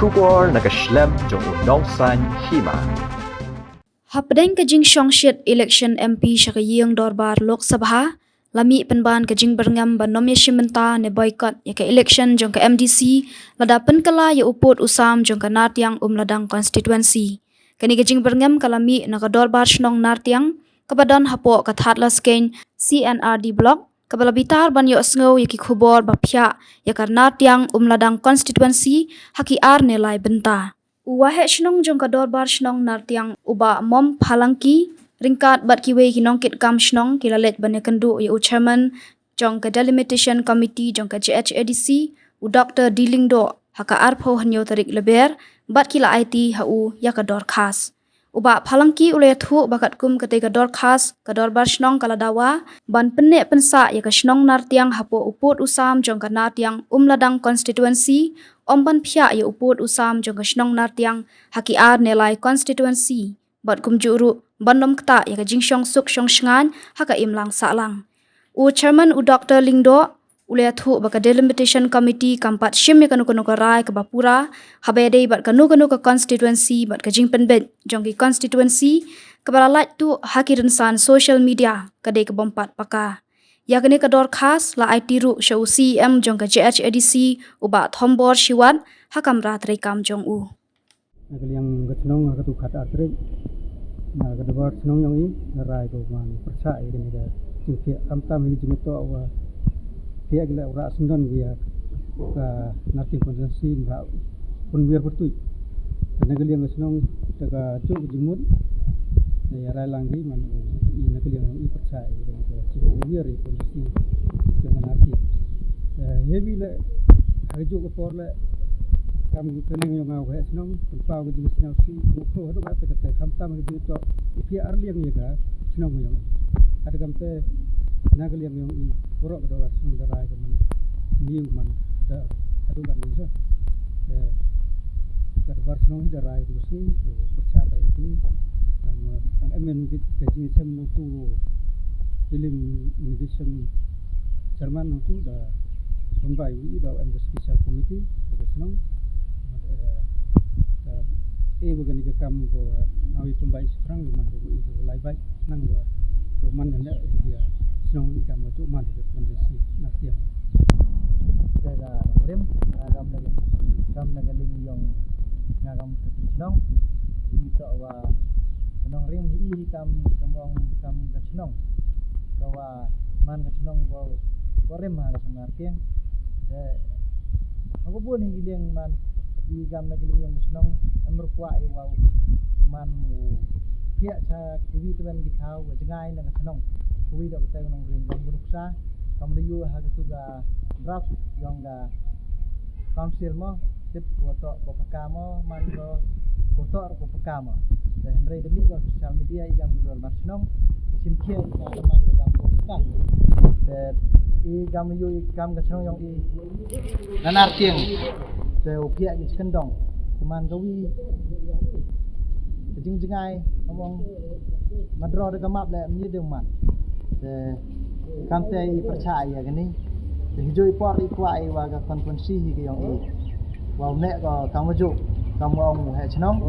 Shubor nakaslem jong udongsan hima. Hapdeng kajing shongshit election MP syakayeng dorbar Lok Sabha lami penban kajing berngam banom yashimenta ne boycott ya ke election jong ke MDC ladapen kala ya uput usam jong ke nartiang ladang constituency kani kajing berngam kalami naka dorbar shnong nartiang kabadan hapo kathatla skein CNRD block kabala bitar ban yo sngo ya ki khubor bapya ya kar nartiang ladang constituency haki ar ne lai benta Wahe shnong jong kador bar shnong nartiang uba mom phalangki ringkat bat kiwe kinong kit kam shnong kilalet bane kendu ya chairman jong ka delimitation committee jong ka JHADC u Dr. Dilingdo haka arpho hanyo tarik leber bat kila IT hau ya kador khas uba phalangki ule thu bakat kum kate kador khas kador bar shnong kala dawa ban penne pensa ya ka shnong nartiang hapo uput usam jong ka nartiang ladang constituency Omban pia ya uput usam jong kashnong nartiang haki ar nelai constituency bat kumjuru bandom kta ya kajingshong suk shong shngan haka imlang salang u chairman u Dr. Lingdo ule thu baka delimitation committee kampat shim ya kanu kanu karai ka bapura habede bat kanu ka constituency bat kajing penbet jong ki constituency kabalalat tu haki rensan social media kade ka bompat paka yakni kador khas la IT ru show CM jong ka JHADC uba thombor shiwan hakam rat rekam jong u yang ketnong ka tu khat atre na ka dor snong yong i rai ko man persa i ni ga jingpia kam tam hi jing to wa pia gila ura sundon dia ka nati konsensi ga pun biar bertu na ga yang snong ta ka chu jingmut ya rai langgi man i na ga yang i persa i ni ga chu biar i konsensi jangan arti heavy le haju ko por le kam keneng yang ngau he snong pau ko jing snau si ko ho ka te kam tam hi to pia ar liang ye ga snong yang ada kam te na ga liang yang i poro ka do snong da rai ko man niu man da adu ban ni so ka do snong da rai ko si ko percha pai ini tang emen git ka jing sem mo tu healing meditation Jerman itu dah membayi dah special committee dah senang, begini ke kamu ko nawi pembayi sekarang rumah itu lai baik nang ko man anda dia senang ikam tu man itu kondisi nanti yang ada rem agam lagi yang ngagam senang itu wa senang rem hi kam senang kawa man senang korem ha sama artiang aku pun ni giling man di gam na giling yang senang amrukwa i wau man pia cha kiwi tu ban githau wa jangai na senang kiwi do ta nong rim bang bunuksa kam riu ha tu ga draft yang ga council mo tip woto ko pakamo man go kotor ko pakamo dan rei demi ko social media i gam dol mar senang simkia i man go gam ko kan i gam yu gam ka chong yong i nanar tieng te upia ki kendong teman gawi jing jingai ngomong madro de gamap le mi de man te kam te i percaya gani te hijoi por i kwa i wa ga konvensi hi ki yong i wa ne ko kam ju kam ong he chnong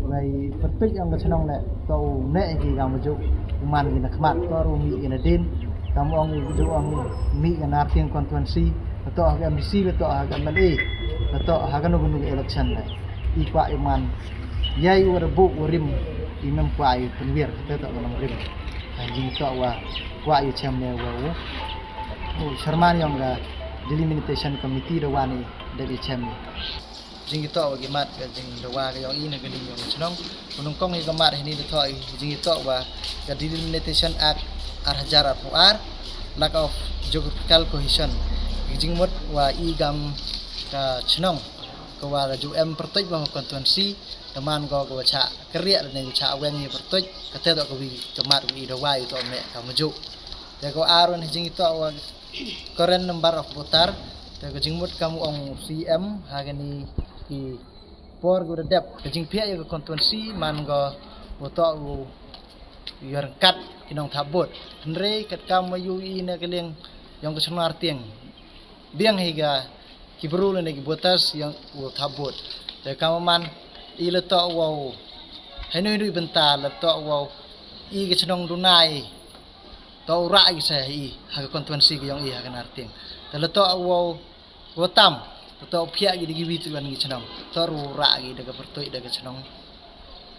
ngai perpik yang ka chnong le to ne ki kam ju man ki na khmat to ru mi ki na din kamu orang itu orang mi yang artian konstituensi atau agak MDC atau agak MLA atau agak nunggu election lah. Ikwa iman, yai warbu warim imam kuai penwir kita tak kenal rim. Anjing itu wa kuai chamnya wa. Sharman yang ga delimitation committee dawani dari chamnya. Jing itu wa gimat jing dawa yang ini negeri yang senang. Menungkong yang gimat ini tu jing itu wa ga delimitation act Arhajar Ar lack of geographical cohesion jing mot wa i gam ka chnong ko wa ju em pertoj ba konstituensi teman ko cha kriya ne cha wen ni pertoj kate to ko wi tomat wi do wa to me ka maju te ko aron jing to wa current number of voter te ko jing mot kamu ong CM hagani ki por go dep jing pia yo konstituensi man go woto biar kat inong tabut nre kat kam mayu ina keleng yang kesenar tieng biang higa kibru le negi botas yang wo thabot te kamaman I le to wo henui dui bentar le to wo I ke chnong dunai to ra I se I ha konstituensi ke yang I ha kan arting te le to wo tam to phia gi digi wit ban gi chnong to ru ra gi de pertoi de chnong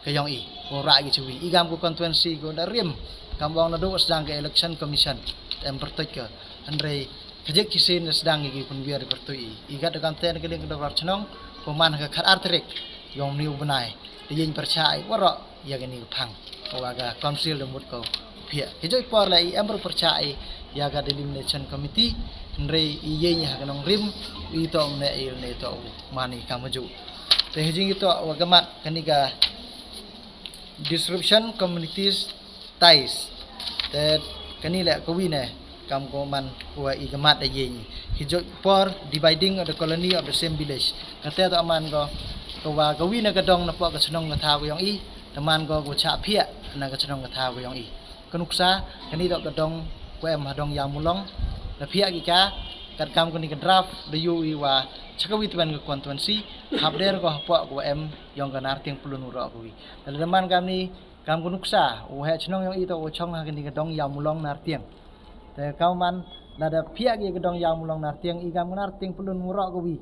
ke yang I wo ra gi chui I gam ko konstituensi ko da riem kambang na do sedang ke election commission em pertoi ke andre kejek kisin sedang gi pun biar pertoi I ga de kam ten ke ling da chnong ko man ka khat artrik yang niu benai de yin percaya waro ya ga niu phang wa ga council de mut ko phia kejoi por lai em percaya ya ga elimination committee andre I yin ha kanong rim I to ne to mani kamaju te hijing itu wa gamat kaniga disruption communities ties te kanila ko wine kam ko man wa I gamat de yin hijoi por dividing of the colony of the same village kata to man ko wa ko wine ka dong na po ka chnong ka tha ko yang I taman ko cha phia na ka chnong ka tha ko yang I kanuksa kani do ka dong ko em ha dong yang mulong la phia gi ka kat kam ko ni ka draft de yu I wa chakawit ban ko konstituensi habder ko po ko em yang ka narting pulun ro ko wi teman kam ni kam ko nuksa o he chnong yang I to o chong ha ni ka dong yang mulong narting te kam man la da phia gi ka dong yang mulong narting I kam narting pulun ro ko wi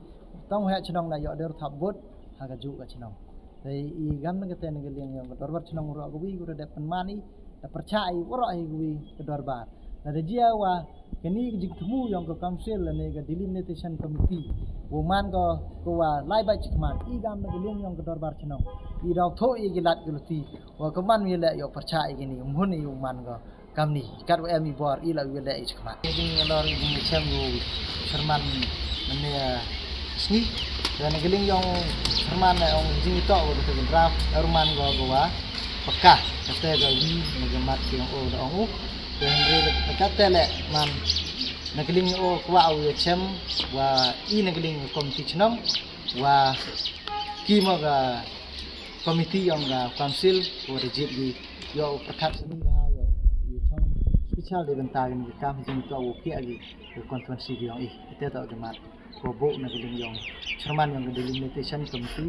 tong he chnong na yo der thabot ha ka ju ka chnong te I gam na ka ten ga liang yang ka dorbar chnong ro ko wi ko da penmani da percaya woro ai ko wi ka dorbar na de dia wa kini jik temu yang ke council ne ga delimitation committee wo man ko wa lai ba chikman I gam na liang yang ka dorbar chnong I daw tho I gi lat guluti wa ko man wi le yo percaya gini mun I man ko kam ni kat wa em I bor I la wi le I chikman jing lor jing chem wo serman ne sni dan geling yang serman ong jing to wo to draft erman go wa pekah kata ga wi negamat yang o da ong dan re kata le man nageling o kwa au chem wa I nageling komiti chnong wa ki ma ga komiti yang ga council ko rejit gi yo perkat sini ga yo chong special de bentar ni kam jing to wo ki agi konstituensi yang I kita tak gemat ko bo nageling yang cerman yang delimitation komiti